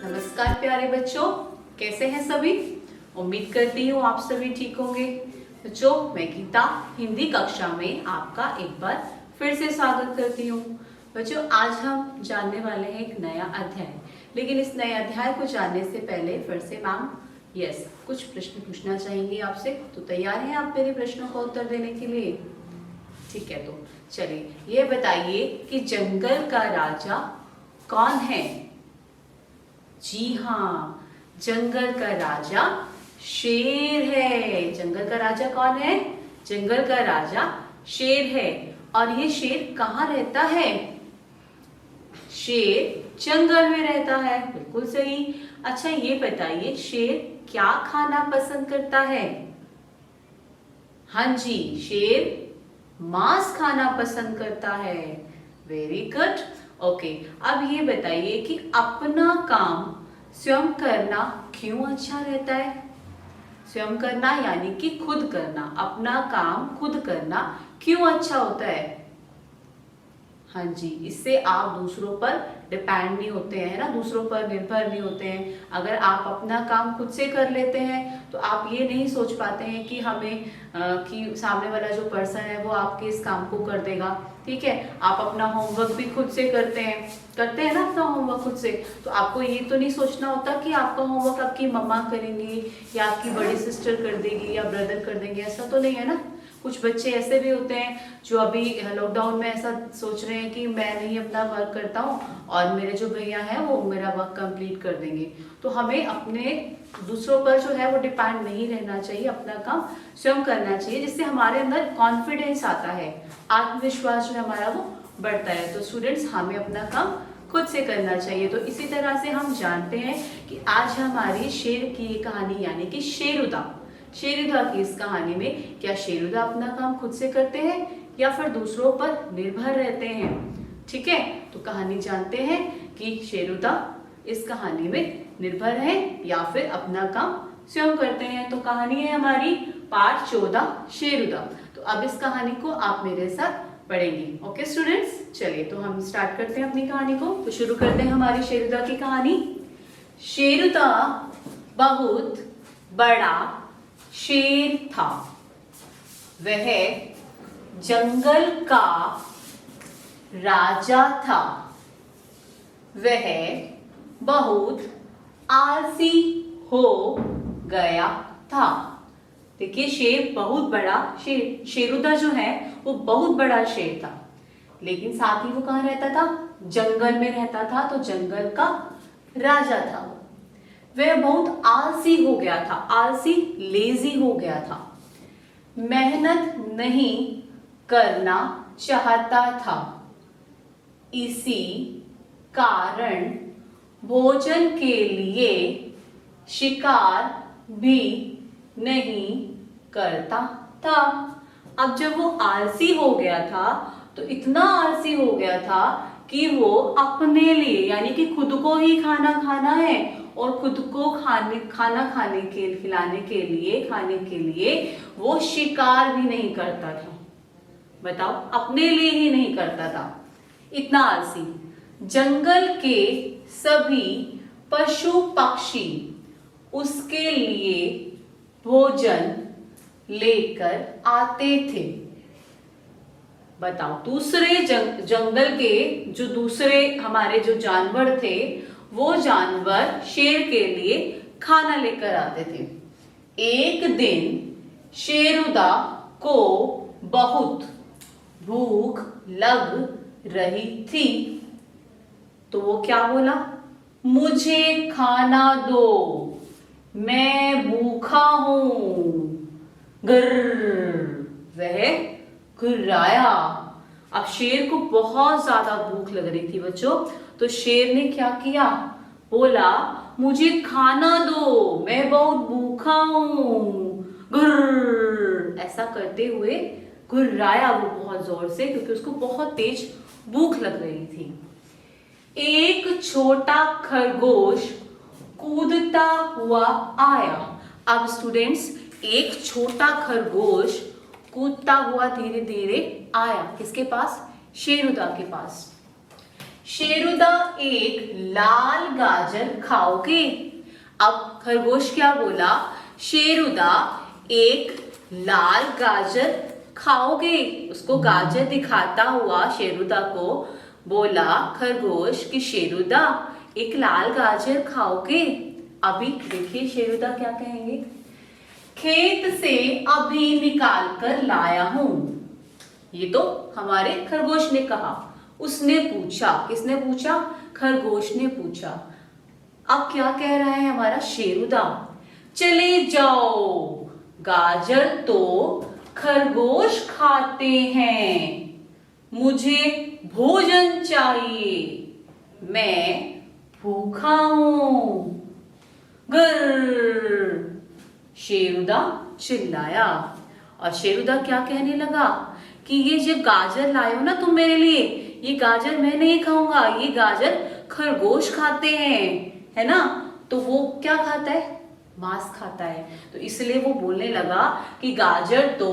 नमस्कार प्यारे बच्चों, कैसे हैं सभी। उम्मीद करती हूँ आप सभी ठीक होंगे। बच्चों, मैं गीता हिंदी कक्षा में आपका एक बार फिर से स्वागत करती हूँ। बच्चों, आज हम जानने वाले हैं एक नया अध्याय, लेकिन इस नए अध्याय को जानने से पहले फिर से मैम कुछ प्रश्न पूछना चाहेंगी आपसे। तो तैयार हैं आप मेरे प्रश्नों का उत्तर देने के लिए? ठीक है, तो चलिए ये बताइए कि जंगल का राजा कौन है। जी हाँ, जंगल का राजा शेर है। जंगल का राजा कौन है? जंगल का राजा शेर है। और ये शेर कहाँ रहता है? शेर जंगल में रहता है। बिल्कुल सही। अच्छा, ये बताइए शेर क्या खाना पसंद करता है? हाँ जी, शेर मांस खाना पसंद करता है। Very good. ओके, अब ये बताइए कि अपना काम स्वयं करना क्यों अच्छा रहता है? स्वयं करना यानी कि खुद करना, अपना काम खुद करना क्यों अच्छा होता है? हाँ जी, इससे आप दूसरों पर डिपेंड नहीं होते हैं ना, दूसरों पर निर्भर नहीं होते हैं। अगर आप अपना काम खुद से कर लेते हैं तो आप ये नहीं सोच पाते हैं कि कि सामने वाला जो पर्सन है वो आपके इस काम को कर देगा। ठीक है, आप अपना होमवर्क भी खुद से करते हैं ना अपना होमवर्क खुद से, तो आपको ये तो नहीं सोचना होता कि आपका होमवर्क आपकी मम्मा करेंगी या आपकी बड़ी सिस्टर कर देगी या ब्रदर कर देंगे, ऐसा तो नहीं है ना। कुछ बच्चे ऐसे भी होते हैं जो अभी लॉकडाउन में ऐसा सोच रहे हैं कि मैं नहीं अपना वर्क करता हूँ और मेरे जो भैया हैं वो मेरा वर्क कंप्लीट कर देंगे। तो हमें अपने दूसरों पर जो है वो डिपेंड नहीं रहना चाहिए, अपना काम स्वयं करना चाहिए, जिससे हमारे अंदर कॉन्फिडेंस आता है, आत्मविश्वास जो है हमारा वो बढ़ता है। तो स्टूडेंट्स, हमें अपना काम खुद से करना चाहिए। तो इसी तरह से हम जानते हैं कि आज हमारी शेर की कहानी यानी कि शेरुदा की इस कहानी में क्या शेरुदा अपना काम खुद से करते हैं या फिर दूसरों पर निर्भर रहते हैं? ठीक है, तो कहानी जानते हैं कि शेरुदा इस कहानी में निर्भर है या फिर अपना काम स्वयं करते हैं। तो कहानी है हमारी पाठ 14 शेरुदा। तो अब इस कहानी को आप मेरे साथ पढ़ेंगे। ओके स्टूडेंट्स, चलिए तो हम स्टार्ट करते हैं अपनी कहानी को। तो शुरू करते हैं हमारी शेरुदा की कहानी। शेरुदा बहुत बड़ा शेर था। वह जंगल का राजा था। वह बहुत आलसी हो गया था। देखिए, शेर बहुत बड़ा शेरुदा जो है वो बहुत बड़ा शेर था, लेकिन साथ ही वो कहाँ रहता था? जंगल में रहता था। तो जंगल का राजा था। वह बहुत आलसी हो गया था, लेजी हो गया था। मेहनत नहीं करना चाहता था। इसी कारण भोजन के लिए शिकार भी नहीं करता था। अब जब वो आलसी हो गया था तो इतना आलसी हो गया था कि वो अपने लिए यानी कि खुद को ही खाना खाना है और खुद को खाना खाने के लिए वो शिकार भी नहीं करता था। बताओ, अपने लिए ही नहीं करता था, इतना आलसी। जंगल के सभी पशु पक्षी उसके लिए भोजन लेकर आते थे। बताओ, दूसरे जंगल के जो दूसरे हमारे जो जानवर थे वो जानवर शेर के लिए खाना लेकर आते थे। एक दिन शेरुदा को बहुत भूख लग रही थी, तो वो क्या बोला? मुझे खाना दो, मैं भूखा हूं। गर्र, वह गुर्राया। अब शेर को बहुत ज्यादा भूख लग रही थी बच्चों, तो शेर ने क्या किया? बोला, मुझे खाना दो, मैं बहुत भूखा हूं। गुर्र, ऐसा करते हुए गुर्राया वो बहुत जोर से, क्योंकि उसको बहुत तेज भूख लग रही थी। एक छोटा खरगोश कूदता हुआ आया। अब स्टूडेंट्स, एक छोटा खरगोश कूदता हुआ धीरे धीरे आया किसके पास? शेरुदा के पास। शेरुदा एक लाल गाजर खाओगे। अब खरगोश क्या बोला, शेरुदा एक लाल गाजर खाओगे। उसको गाजर दिखाता हुआ शेरुदा को बोला खरगोश कि शेरुदा एक लाल गाजर खाओगे। अभी देखिए शेरुदा क्या कहेंगे, खेत से अभी निकाल कर लाया हूं। ये तो हमारे खरगोश ने कहा। उसने पूछा, किसने पूछा, खरगोश ने पूछा। अब क्या कह रहा है हमारा शेरुदा, चले जाओ, गाजर तो खरगोश खाते हैं, मुझे भोजन चाहिए, मैं भूखा हूं। गर शेरुदा चिल्लाया। और शेरुदा क्या कहने लगा कि ये जो गाजर लाए हो ना तुम मेरे लिए, ये गाजर मैं नहीं खाऊंगा, ये गाजर खरगोश खाते हैं, है ना। तो वो क्या खाता है, मांस खाता है। तो इसलिए वो बोलने लगा कि गाजर तो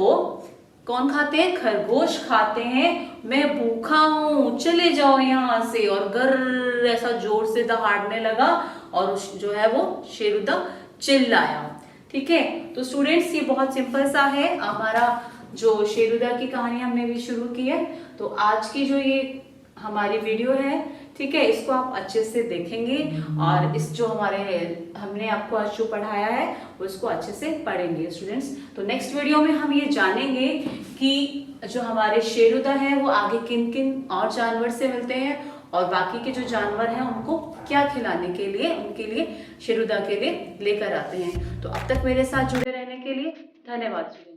कौन खाते हैं, खरगोश खाते हैं, मैं भूखा हूं, चले जाओ यहाँ से। और गर ऐसा जोर से दहाड़ने लगा और जो है वो शेरुदा चिल्लाया। ठीक है, तो स्टूडेंट्स ये बहुत सिंपल सा है हमारा जो शेरुदा की कहानी हमने भी शुरू की है। तो आज की जो ये हमारी वीडियो है, ठीक है, इसको आप अच्छे से देखेंगे और इस जो हमने आपको आज जो पढ़ाया है वो इसको अच्छे से पढ़ेंगे स्टूडेंट्स। तो नेक्स्ट वीडियो में हम ये जानेंगे कि जो हमारे शेरुदा हैं वो आगे किन किन और जानवर से मिलते हैं और बाकी के जो जानवर हैं उनको क्या खिलाने के लिए, उनके लिए शेरुदा के लिए लेकर आते हैं। तो अब तक मेरे साथ जुड़े रहने के लिए धन्यवाद।